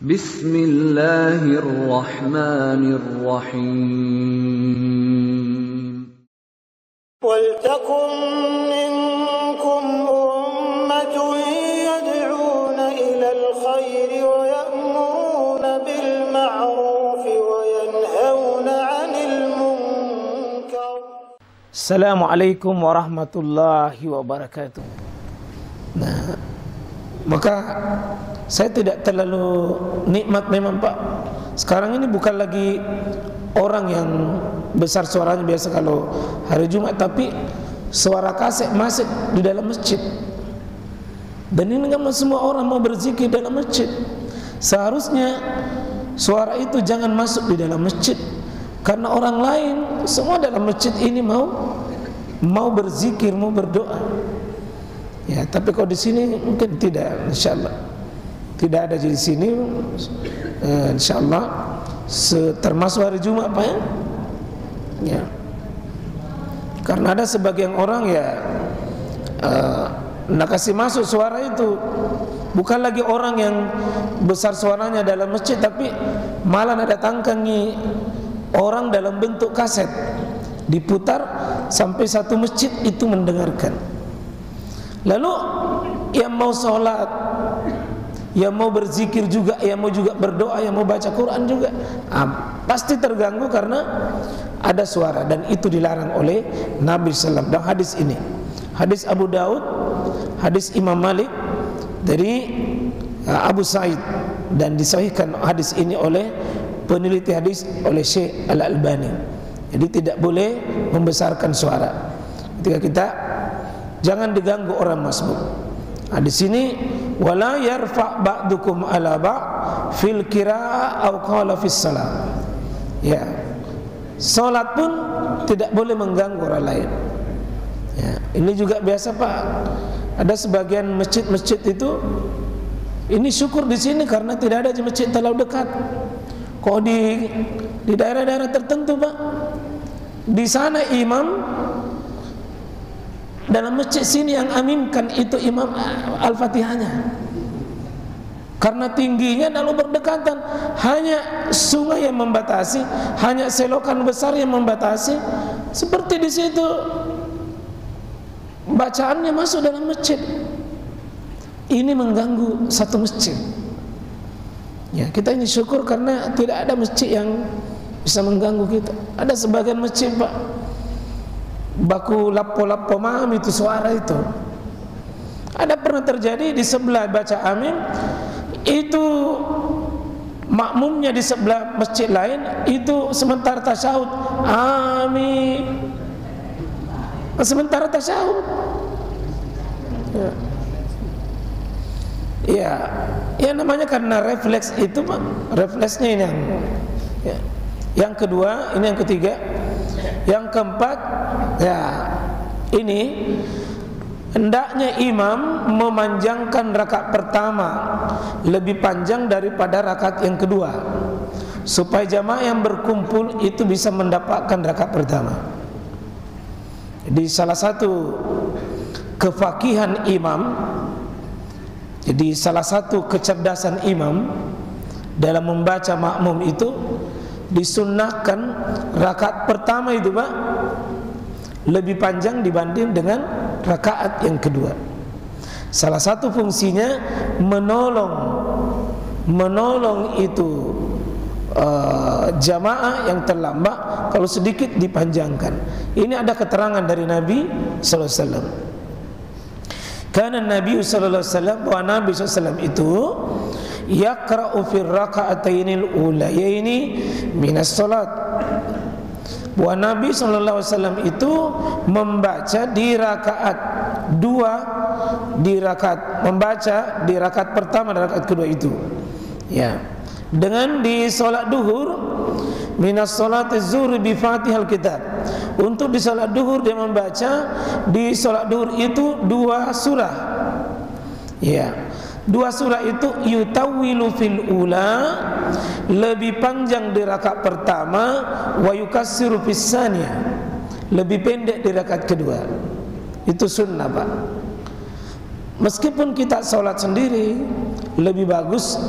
Bismillahirrahmanirrahim. Waltakum minkum ummatun yad'una ilal khairi wa ya'muruna bil ma'rufi wa yanhauna 'anil munkar. Assalamualaikum warahmatullahi wabarakatuh. Nah, maka saya tidak terlalu nikmat memang Pak. Sekarang ini bukan lagi orang yang besar suaranya biasa kalau hari Jumat, tapi suara kasek masuk di dalam masjid. Dan ini kan semua orang mau berzikir dalam masjid. Seharusnya suara itu jangan masuk di dalam masjid, karena orang lain semua dalam masjid ini mau berzikir, mau berdoa. Ya, tapi kalau di sini mungkin tidak, insyaallah tidak ada di sini, insyaallah termasuk hari Jumat Pak ya. Ya. Karena ada sebagian orang ya nak kasih masuk suara itu bukan lagi orang yang besar suaranya dalam masjid, tapi malah ada tangkangi orang dalam bentuk kaset diputar sampai satu masjid itu mendengarkan. Lalu yang mau sholat, yang mau berzikir juga, yang mau juga berdoa, yang mau baca Quran juga, pasti terganggu karena ada suara, dan itu dilarang oleh Nabi SAW. Dan hadis ini, hadis Abu Daud, hadis Imam Malik dari Abu Sa'id, dan disahihkan hadis ini oleh peneliti hadis oleh Syekh Al-Albani. Jadi tidak boleh membesarkan suara ketika kita, jangan diganggu orang masbuk. Di sini wala yarfa ba'dukum ala ba' fil qira'ah aw qala fis salat. Ya. Salat pun tidak boleh mengganggu orang lain. Ya, ini juga biasa Pak. Ada sebagian masjid-masjid itu, ini syukur di sini karena tidak ada masjid terlalu dekat. Kok di daerah-daerah tertentu Pak, di sana imam, dalam masjid sini yang aminkan itu imam Al-Fatihahnya. Karena tingginya lalu berdekatan, hanya sungai yang membatasi, hanya selokan besar yang membatasi. Seperti di situ bacaannya masuk dalam masjid. Ini mengganggu satu masjid. Ya, kita ini syukur karena tidak ada masjid yang bisa mengganggu kita. Ada sebagian masjid Pak, baku lapo-lapo mam itu suara itu. Ada pernah terjadi di sebelah baca amin, itu makmumnya di sebelah masjid lain itu sementara tasyahud amin, sementara tasyahud. Ya namanya karena refleks itu Pak, refleksnya ini yang kedua, ini yang ketiga. Yang keempat, ya ini hendaknya imam memanjangkan rakaat pertama lebih panjang daripada rakaat yang kedua, supaya jamaah yang berkumpul itu bisa mendapatkan rakaat pertama. Jadi salah satu kefakihan imam, jadi salah satu kecerdasan imam dalam membaca makmum itu, disunnahkan rakaat pertama itu Pak lebih panjang dibanding dengan rakaat yang kedua. Salah satu fungsinya menolong itu jamaah yang terlambat kalau sedikit dipanjangkan. Ini ada keterangan dari Nabi sallallahu alaihi wasallam. Karena Nabi sallallahu alaihi wasallam, bahwa Nabi sallallahu alaihi wasallam itu yaqra'u fi raka'atainil ulayaini minas salat. Bahwa Nabi sallallahu alaihi wasallam itu membaca di rakaat dua, membaca di rakaat pertama dan rakaat kedua itu. Ya. Dengan di salat duhur, minas salati zuhri bi Fatihal Kitab. Untuk di salat duhur dia membaca di salat duhur itu dua surah. Ya. Dua surah itu yutawwilu fil ula, lebih panjang di rakaat pertama, wa yukassiru fis tsaniyah, lebih pendek di rakaat kedua. Itu sunnah Pak. Meskipun kita sholat sendiri, lebih bagus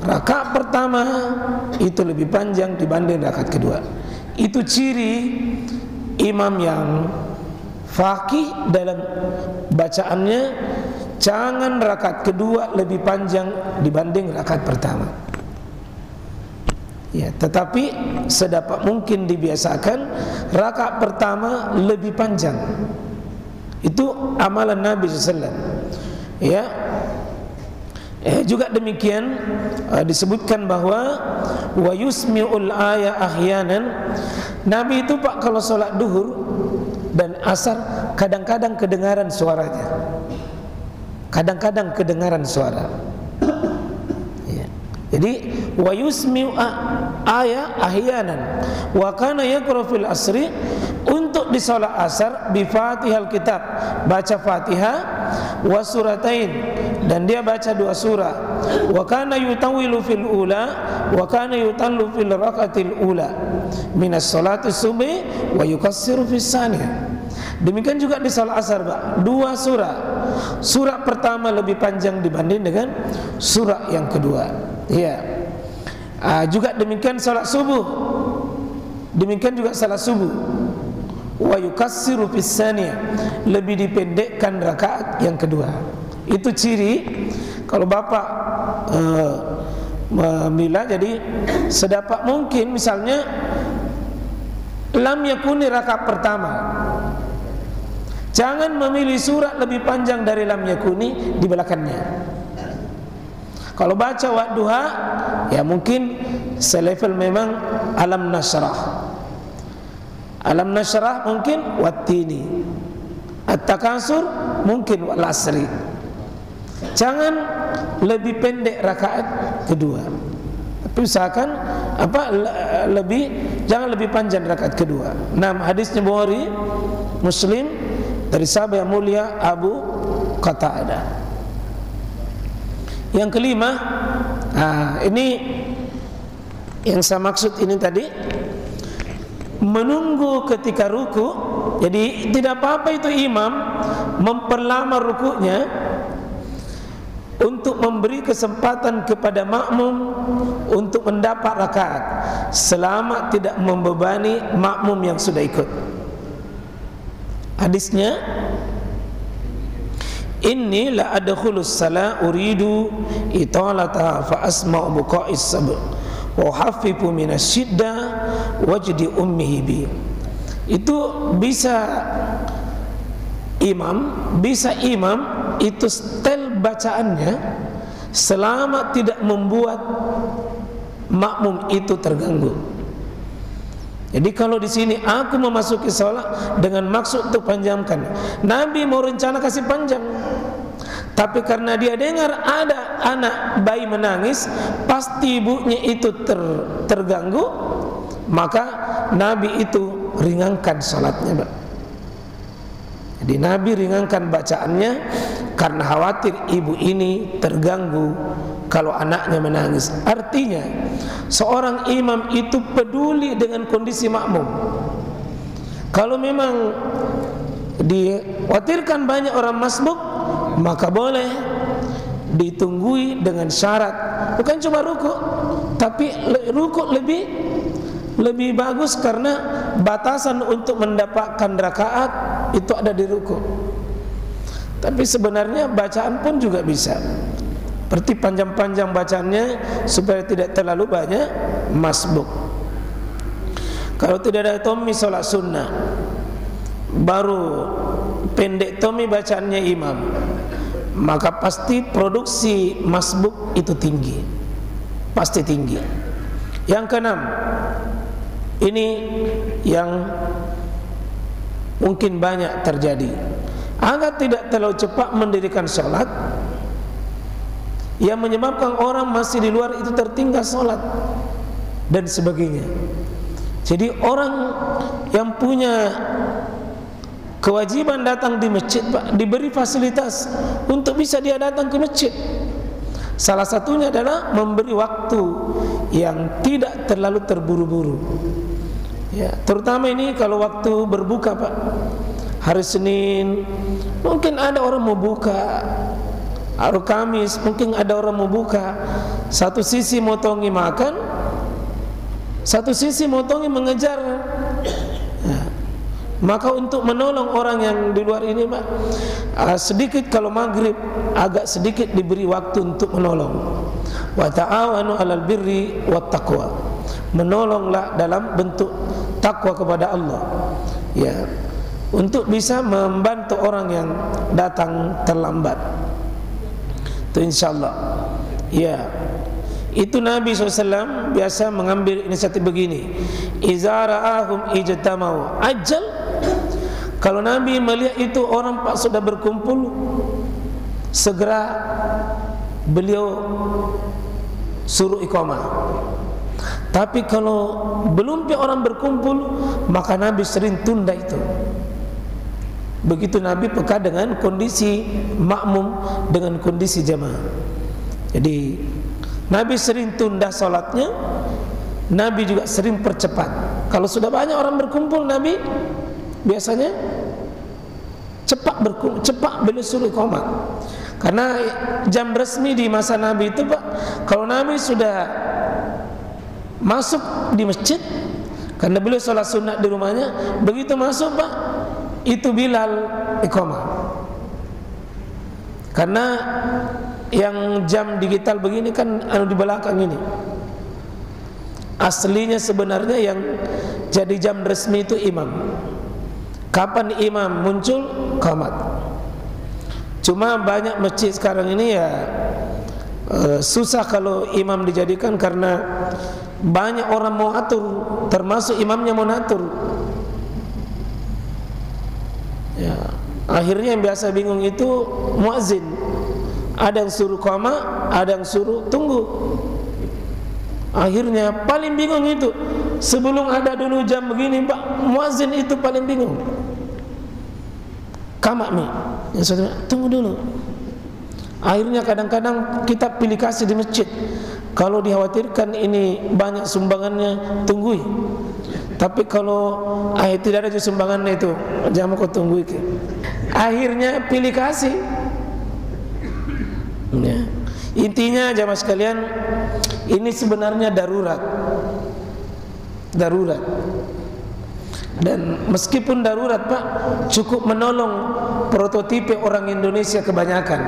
rakaat pertama itu lebih panjang dibanding rakaat kedua. Itu ciri imam yang faqih dalam bacaannya. Jangan rakaat kedua lebih panjang dibanding rakaat pertama. Ya, tetapi sedapat mungkin dibiasakan rakaat pertama lebih panjang. Itu amalan Nabi SAW. Ya. Juga demikian disebutkan bahwa wa yusmi'ul aya ahyanan. Nabi itu Pak kalau sholat duhur dan asar kadang-kadang kedengaran suaranya. Kadang-kadang kedengaran suara. Ya. Jadi wa yusmi'u aya ahyanan wa kana yaqra fil asri, untuk di salat asar bi Fatihal kitab, baca Fatihah, wa suratain, dan dia baca 2 surah, wa kana yutawwilu fil ula wa kana yutallu fil raqatil ula minas salati subhi wa yukassiru fis saniyah. Demikian juga di salat asar, Pak, 2 surah. Surah pertama lebih panjang dibanding dengan surah yang kedua. Ya. Juga demikian salat subuh. Demikian juga salat subuh. Wa yukassiru fis saniyah, lebih dipendekkan rakaat yang kedua. Itu ciri kalau Bapak memilah, jadi sedapat mungkin misalnya lam yakuni rakaat pertama, jangan memilih surat lebih panjang dari lam yakuni di belakangnya. Kalau baca wadduha, ya mungkin selevel memang alam nasrah. Alam nasrah mungkin wattini, at-takasur mungkin wal asri. Jangan lebih pendek rakaat kedua. Tapi usahakan jangan lebih panjang rakaat kedua. 6 hadisnya Bukhari, Muslim dari sahabat yang mulia Abu Qatadah. Yang kelima, ini yang saya maksud ini tadi, menunggu ketika ruku. Jadi tidak apa-apa itu imam memperlama rukunya untuk memberi kesempatan kepada makmum untuk mendapat rakaat, selama tidak membebani makmum yang sudah ikut. Hadisnya, inni la adkhulus salat uridu italata fa asma'u buqa'is sabr wa haffifu minas syiddah wajdi ummihi bi. Itu bisa imam itu setel bacaannya selama tidak membuat makmum itu terganggu. Jadi kalau di sini aku memasuki sholat dengan maksud untuk panjangkan, Nabi mau rencana kasih panjang, tapi karena dia dengar ada anak bayi menangis, pasti ibunya itu terganggu, maka Nabi itu ringankan sholatnya, Pak. Jadi Nabi ringankan bacaannya karena khawatir ibu ini terganggu kalau anaknya menangis. Artinya seorang imam itu peduli dengan kondisi makmum. Kalau memang dikhawatirkan banyak orang masbuk, maka boleh ditunggui dengan syarat, bukan cuma ruku, tapi ruku lebih bagus karena batasan untuk mendapatkan rakaat itu ada di ruku. Tapi sebenarnya bacaan pun juga bisa, seperti panjang-panjang bacaannya supaya tidak terlalu banyak masbuk. Kalau tidak ada tomi sholat sunnah, baru pendek tomi bacaannya imam, maka pasti produksi masbuk itu tinggi, pasti tinggi. Yang keenam, ini yang mungkin banyak terjadi, agar tidak terlalu cepat mendirikan sholat, yang menyebabkan orang masih di luar itu tertinggal sholat dan sebagainya. Jadi orang yang punya kewajiban datang di masjid, Pak, diberi fasilitas untuk bisa dia datang ke masjid. Salah satunya adalah memberi waktu yang tidak terlalu terburu-buru. Ya, terutama ini kalau waktu berbuka, Pak. Hari Senin mungkin ada orang mau buka, hari Kamis mungkin ada orang mau buka, satu sisi motongi makan, satu sisi motongi mengejar. Maka untuk menolong orang yang di luar ini, Pak, sedikit kalau maghrib agak sedikit diberi waktu untuk menolong. Wa ta'awanu 'alal birri wat taqwa. Menolonglah dalam bentuk takwa kepada Allah. Ya. Untuk bisa membantu orang yang datang terlambat. Itu insyaallah. Ya. Itu Nabi SAW biasa mengambil inisiatif begini. Iza ra'ahum ijtamau ajal. Kalau Nabi melihat itu orang Pak sudah berkumpul, segera beliau suruh iqamah. Tapi kalau belum orang berkumpul, maka Nabi sering tunda itu. Begitu Nabi peka dengan kondisi makmum, dengan kondisi jamaah. Jadi Nabi sering tunda salatnya, Nabi juga sering percepat. Kalau sudah banyak orang berkumpul, Nabi biasanya cepat beliau suruh iqamah. Karena jam resmi di masa Nabi itu, Pak, kalau Nabi sudah masuk di masjid, karena beliau sholat sunat di rumahnya, begitu masuk, Pak, itu Bilal iqamah. Karena yang jam digital begini kan di belakang ini. Aslinya sebenarnya yang jadi jam resmi itu imam. Kapan imam muncul, qamat. Cuma banyak masjid sekarang ini ya susah kalau imam dijadikan karena banyak orang mau atur, termasuk imamnya mau atur. Ya, akhirnya yang biasa bingung itu muazzin. Ada yang suruh qama, ada yang suruh tunggu. Akhirnya paling bingung itu. Sebelum ada dulu jam begini, Pak, muazzin itu paling bingung. Qama nih, ya saudara, tunggu dulu. Akhirnya kadang-kadang kita pilih kasih di masjid. Kalau dikhawatirkan ini banyak sumbangannya, tunggui. Tapi kalau tidak ada sumbangannya itu, jangan kau tunggui. Akhirnya pilih kasih. Ya. Intinya jamaah sekalian, ini sebenarnya darurat. Darurat. Dan meskipun darurat, Pak, cukup menolong prototipe orang Indonesia kebanyakan.